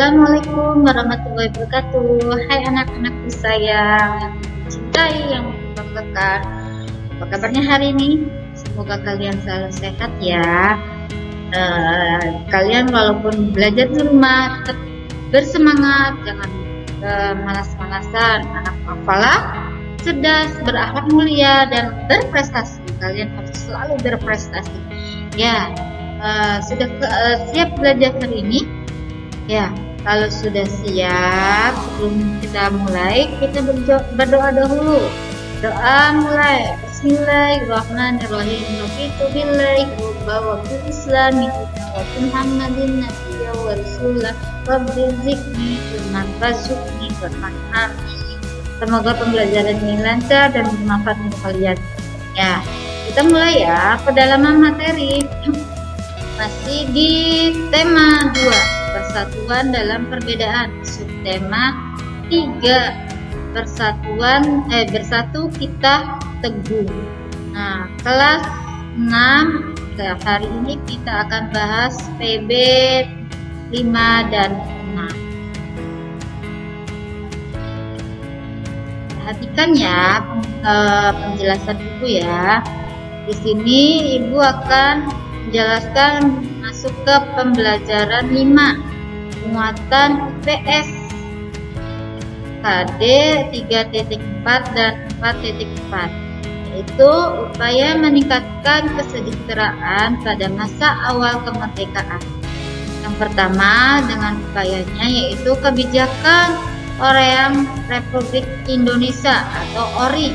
Assalamualaikum warahmatullahi wabarakatuh. Hai anak-anakku sayang yang dicintai, yang dibanggakan. Apa kabarnya hari ini? Semoga kalian selalu sehat ya. Kalian walaupun belajar di rumah tetap bersemangat, jangan malas-malasan. Anak hafalah, cerdas, berakhlak mulia, dan berprestasi. Kalian harus selalu berprestasi. Ya, sudah siap belajar hari ini? Ya, kalau sudah siap, sebelum kita mulai, kita berdoa dahulu. Doa mulai. Bismillahirrahmanirrahim. Raditu billahi rabban wa bil Islam wa Muhammadin nabiyyan wa rasulah wa bidzikri firman warzuqni firman. Amin. Semoga pembelajaran ini lancar dan bermanfaat untuk kalian. Ya, kita mulai ya pendalaman materi. Masih di tema 2. Persatuan dalam perbedaan. Subtema 3. Bersatu kita teguh. Nah, kelas 6 hari ini kita akan bahas PB 5 dan 6. Perhatikan ya penjelasan Ibu ya. Di sini Ibu akan menjelaskan masuk ke pembelajaran 5, muatan IPS KD 3.4 dan 4.4, yaitu upaya meningkatkan kesejahteraan pada masa awal kemerdekaan. Yang pertama dengan upayanya yaitu kebijakan Orang Republik Indonesia atau ORI.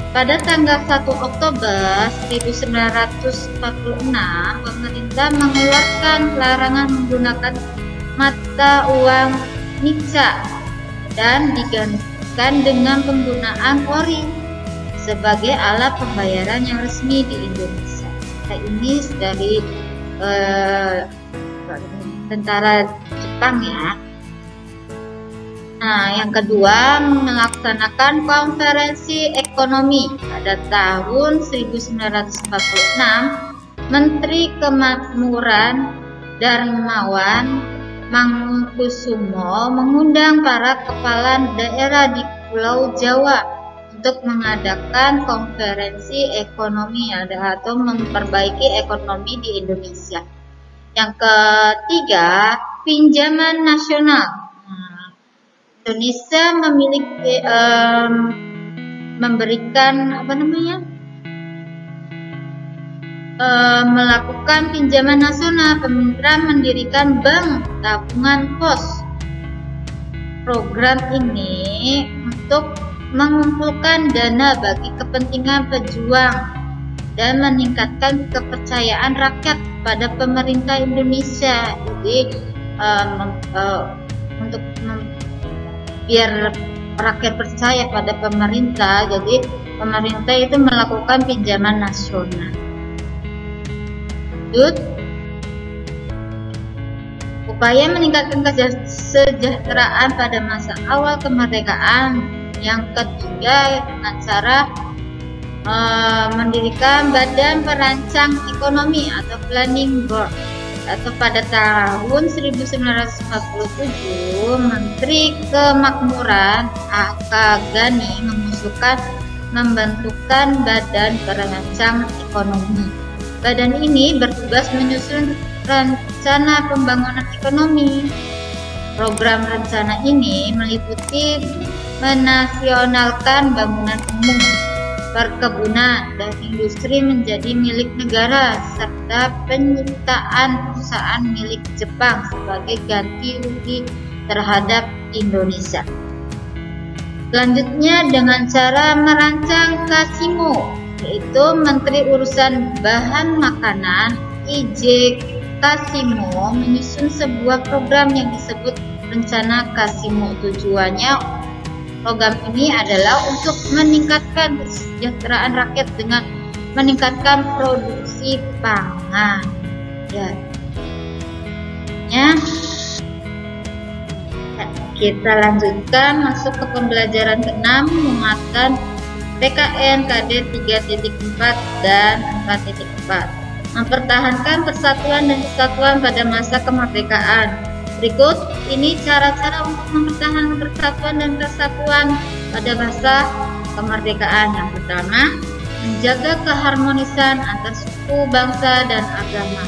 Pada tanggal 1 Oktober 1946, pemerintah mengeluarkan larangan menggunakan mata uang nica dan digantikan dengan penggunaan ori sebagai alat pembayaran yang resmi di Indonesia. Ini dari tentara Jepang ya. Nah, yang kedua, melaksanakan konferensi ekonomi pada tahun 1946. Menteri Kemakmuran Darmawan Mangkusumo mengundang para kepala daerah di Pulau Jawa untuk mengadakan konferensi ekonomi atau memperbaiki ekonomi di Indonesia. Yang ketiga, pinjaman nasional. Indonesia memiliki memberikan melakukan pinjaman nasional. Pemerintah mendirikan bank tabungan pos. Program ini untuk mengumpulkan dana bagi kepentingan pejuang dan meningkatkan kepercayaan rakyat pada pemerintah Indonesia. Jadi untuk biar rakyat percaya pada pemerintah, jadi pemerintah itu melakukan pinjaman nasional. Upaya meningkatkan kesejahteraan pada masa awal kemerdekaan. Yang ketiga dengan cara mendirikan Badan Perancang Ekonomi atau Planning Board. Atau pada tahun 1947, Menteri Kemakmuran A.K. Ghani mengusulkan membentukkan Badan Perancang Ekonomi. Badan ini bertugas menyusun rencana pembangunan ekonomi. Program rencana ini meliputi menasionalkan bangunan umum, perkebunan, dan industri menjadi milik negara, serta penyiptaan perusahaan milik Jepang sebagai ganti rugi terhadap Indonesia. Selanjutnya dengan cara merancang Kasimo, yaitu Menteri Urusan Bahan Makanan I.J. Kasimo menyusun sebuah program yang disebut Rencana Kasimo. Tujuannya program ini adalah untuk meningkatkan kesejahteraan rakyat dengan meningkatkan produksi pangan. Kita lanjutkan masuk ke pembelajaran ke-6, muatan PKN KD 3.4 dan 4.4. Mempertahankan persatuan dan kesatuan pada masa kemerdekaan. Berikut ini cara-cara untuk mempertahankan persatuan dan kesatuan pada masa kemerdekaan. Yang pertama, menjaga keharmonisan antar suku, bangsa, dan agama.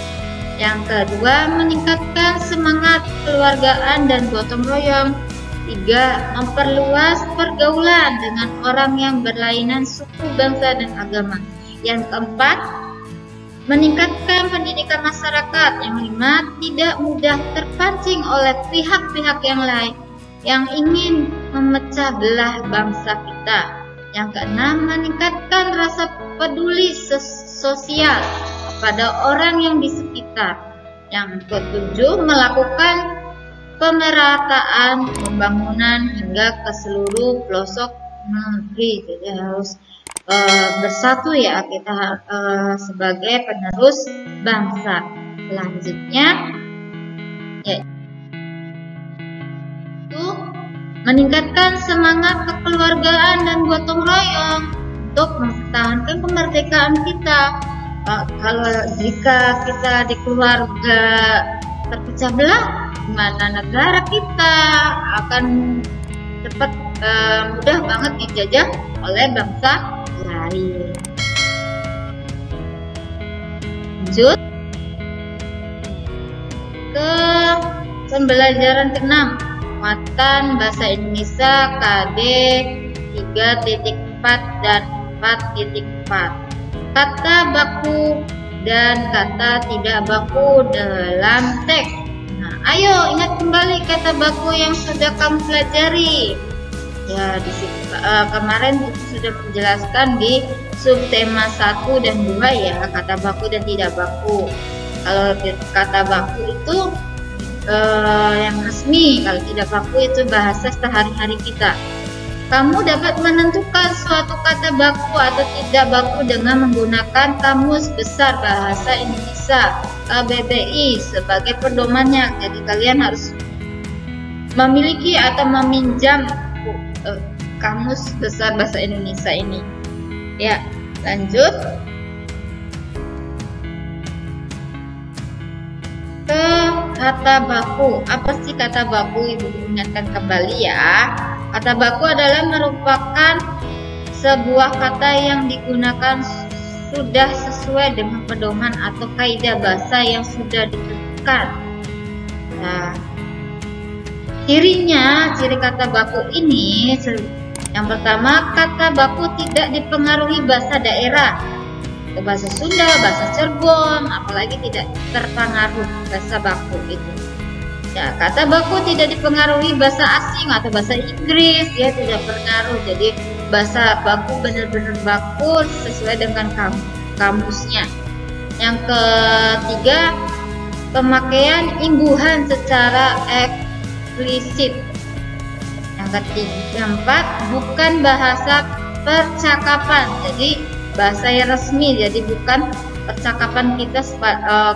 Yang kedua, meningkatkan semangat kekeluargaan dan gotong royong. 3. Memperluas pergaulan dengan orang yang berlainan suku, bangsa, dan agama. Yang keempat, meningkatkan pendidikan masyarakat. Yang 5, tidak mudah terpancing oleh pihak-pihak yang lain yang ingin memecah belah bangsa kita. Yang keenam, meningkatkan rasa peduli sosial pada orang yang di sekitar. Yang ketujuh, melakukan pemerataan pembangunan hingga ke seluruh pelosok negeri. Jadi harus bersatu ya kita sebagai penerus bangsa. Selanjutnya yaitu meningkatkan semangat kekeluargaan dan gotong royong untuk mempertahankan kemerdekaan kita. Kalau jika kita di keluarga terpecah belah, mana negara kita akan cepat mudah banget dijajah oleh bangsa lain. Lanjut ke pembelajaran ke-6, muatan bahasa Indonesia KD 3.4 dan 4.4. Kata baku dan kata tidak baku dalam teks. Ayo ingat kembali kata baku yang sudah kamu pelajari. Ya, kemarin sudah menjelaskan di subtema 1 dan 2 ya, kata baku dan tidak baku. Kalau kata baku itu yang resmi, kalau tidak baku itu bahasa sehari-hari kita. Kamu dapat menentukan suatu kata baku atau tidak baku dengan menggunakan Kamus Besar Bahasa Indonesia KBBI sebagai pedomannya. Jadi kalian harus memiliki atau meminjam Kamus Besar Bahasa Indonesia ini. Ya, lanjut ke kata baku. Apa sih kata baku? Ibu ingatkan kembali ya. Kata baku adalah merupakan sebuah kata yang digunakan sudah sesuai dengan pedoman atau kaidah bahasa yang sudah ditentukan. Nah, ciri kata baku ini, yang pertama, kata baku tidak dipengaruhi bahasa daerah, bahasa Sunda, bahasa Cirebon, apalagi tidak terpengaruh bahasa baku itu. Ya, kata baku tidak dipengaruhi bahasa asing atau bahasa Inggris, dia tidak berpengaruh. Jadi bahasa baku benar-benar baku sesuai dengan kamusnya. Yang ketiga, pemakaian imbuhan secara eksplisit. Yang keempat, bukan bahasa percakapan, jadi bahasa yang resmi, jadi bukan percakapan kita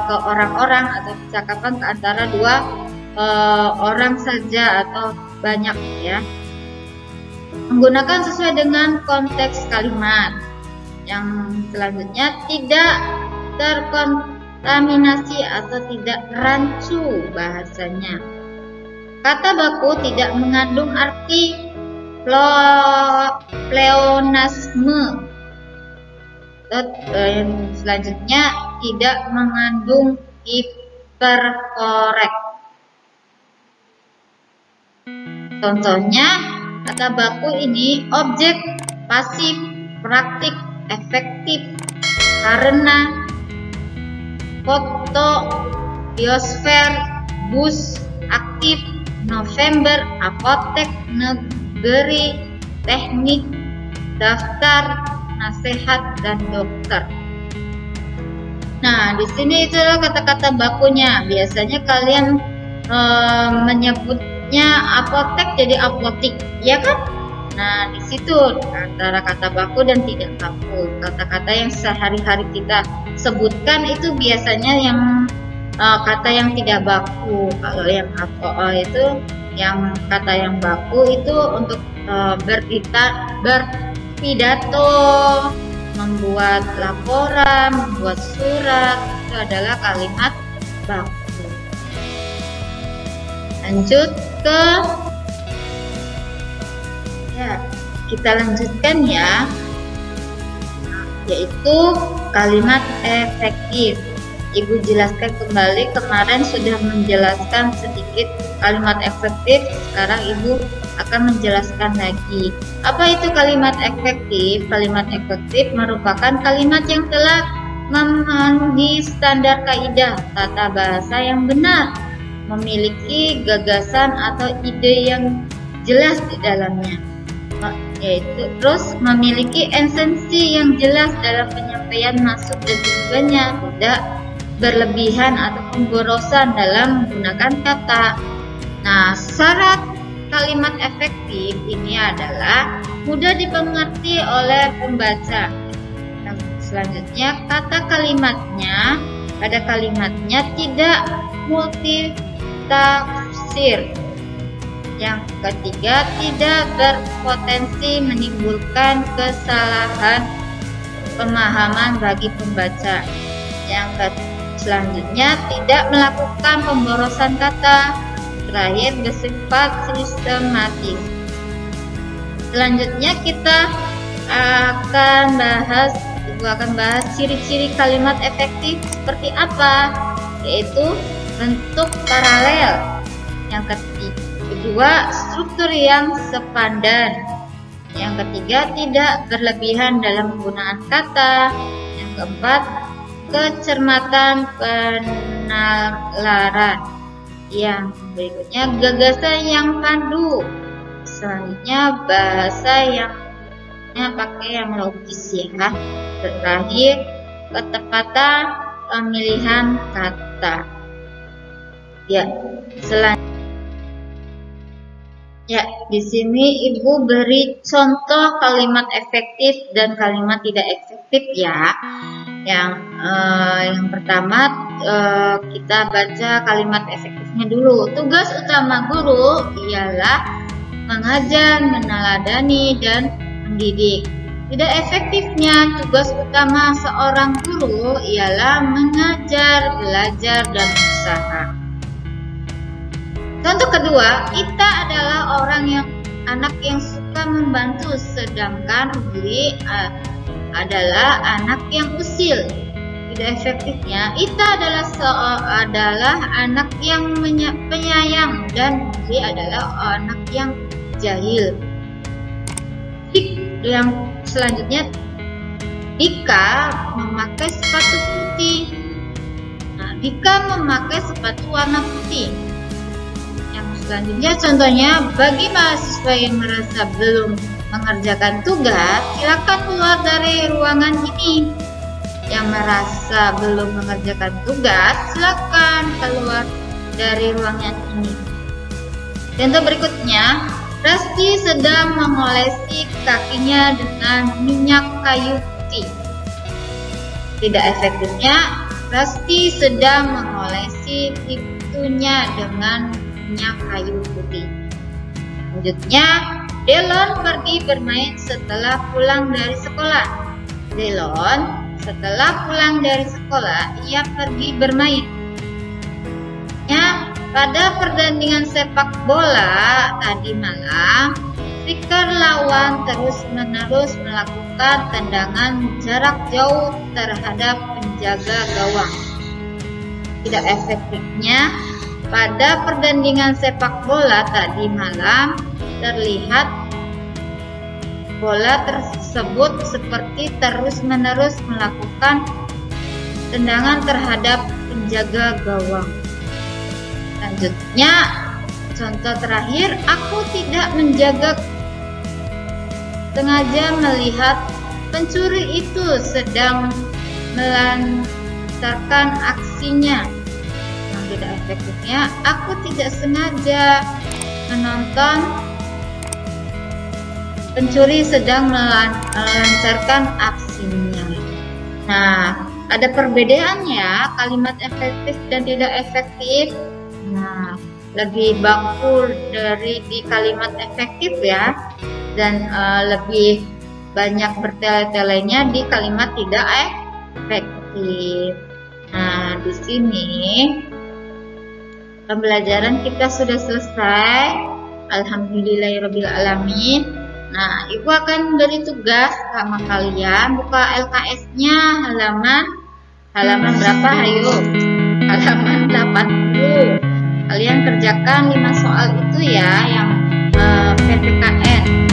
ke orang-orang atau percakapan ke antara dua orang saja atau banyak ya. Menggunakan sesuai dengan konteks kalimat. Yang selanjutnya, tidak terkontaminasi atau tidak rancu bahasanya. Kata baku tidak mengandung arti pleonasme. Selanjutnya, tidak mengandung hiperkorek. Contohnya, kata baku ini objek, pasif, praktik, efektif, karena, foto, biosfer, bus, aktif, November, apotek, negeri, teknik, daftar, nasihat, dan dokter. Nah, di sini itu kata-kata bakunya. Biasanya kalian menyebutnya apotek jadi apotik, ya kan? Nah, di situ antara kata baku dan tidak baku. Kata-kata yang sehari-hari kita sebutkan itu biasanya yang kata yang tidak baku. Kalau yang itu, yang kata yang baku itu untuk berpidato, membuat laporan, membuat surat, itu adalah kalimat baku. Lanjut ke kita lanjutkan ya, yaitu kalimat efektif. Ibu jelaskan kembali, kemarin sudah menjelaskan sedikit kalimat efektif, sekarang Ibu akan menjelaskan lagi. Apa itu kalimat efektif? Kalimat efektif merupakan kalimat yang telah memenuhi standar kaidah tata bahasa yang benar, memiliki gagasan atau ide yang jelas di dalamnya, yaitu terus memiliki esensi yang jelas dalam penyampaian maksud dan tujuannya, tidak berlebihan atau pemborosan dalam menggunakan kata. Nah, syarat kalimat efektif ini adalah mudah dimengerti oleh pembaca. Nah, selanjutnya pada kalimatnya tidak multitafsir. Yang ketiga, tidak berpotensi menimbulkan kesalahan pemahaman bagi pembaca. Selanjutnya, tidak melakukan pemborosan kata. Terakhir, bersifat sistematis. Selanjutnya kita akan bahas ciri-ciri kalimat efektif seperti apa, yaitu bentuk paralel. Yang kedua, struktur yang sepadan. Yang ketiga, tidak berlebihan dalam penggunaan kata. Yang keempat, kecermatan penalaran. Yang berikutnya, gagasan yang pandu. Selanjutnya, bahasa yang pakai yang logis ya. Terakhir, ketepatan pemilihan kata. Ya, selanjutnya. Ya, di sini Ibu beri contoh kalimat efektif dan kalimat tidak efektif ya. Yang pertama kita baca kalimat efektifnya dulu. Tugas utama guru ialah mengajar, meneladani, dan mendidik. Tidak efektifnya tugas utama seorang guru ialah mengajar, belajar, dan usaha. Contoh kedua, Ita adalah anak yang suka membantu, sedangkan Uli adalah anak yang usil. Tidak efektifnya, Ita adalah anak yang penyayang dan Uli adalah anak yang jahil. Yang selanjutnya, Dika memakai sepatu putih. Nah, Dika memakai sepatu warna putih. Yang selanjutnya, contohnya, bagi mahasiswa yang merasa belum mengerjakan tugas, silakan keluar dari ruangan ini. Yang merasa belum mengerjakan tugas, silakan keluar dari ruangan ini. Contoh berikutnya, Rasti sedang mengolesi kakinya dengan minyak kayu putih. Tidak efektifnya, Rasti sedang mengolesi pintunya dengan minyak kayu putih. Selanjutnya, Delon pergi bermain setelah pulang dari sekolah. Delon setelah pulang dari sekolah, ia pergi bermain. Pada pertandingan sepak bola tadi malam, striker lawan terus-menerus melakukan tendangan jarak jauh terhadap penjaga gawang. Tidak efektifnya, pada pertandingan sepak bola tadi malam terlihat bola tersebut seperti terus-menerus melakukan tendangan terhadap penjaga gawang. Selanjutnya, contoh terakhir, aku tidak sengaja melihat pencuri itu sedang melancarkan aksinya. Yang tidak efektifnya, aku tidak sengaja menonton pencuri sedang melancarkan aksinya. Nah, ada perbedaannya kalimat efektif dan tidak efektif. Nah, lebih baku di kalimat efektif ya, dan lebih banyak bertele-telenya di kalimat tidak efektif. Nah, di sini Pembelajaran kita sudah selesai. Alhamdulillahirobbilalamin. Nah, Ibu akan beri tugas sama kalian, buka LKS-nya halaman berapa? Ayo, halaman 80. Kalian kerjakan 5 soal itu ya, yang PPKN.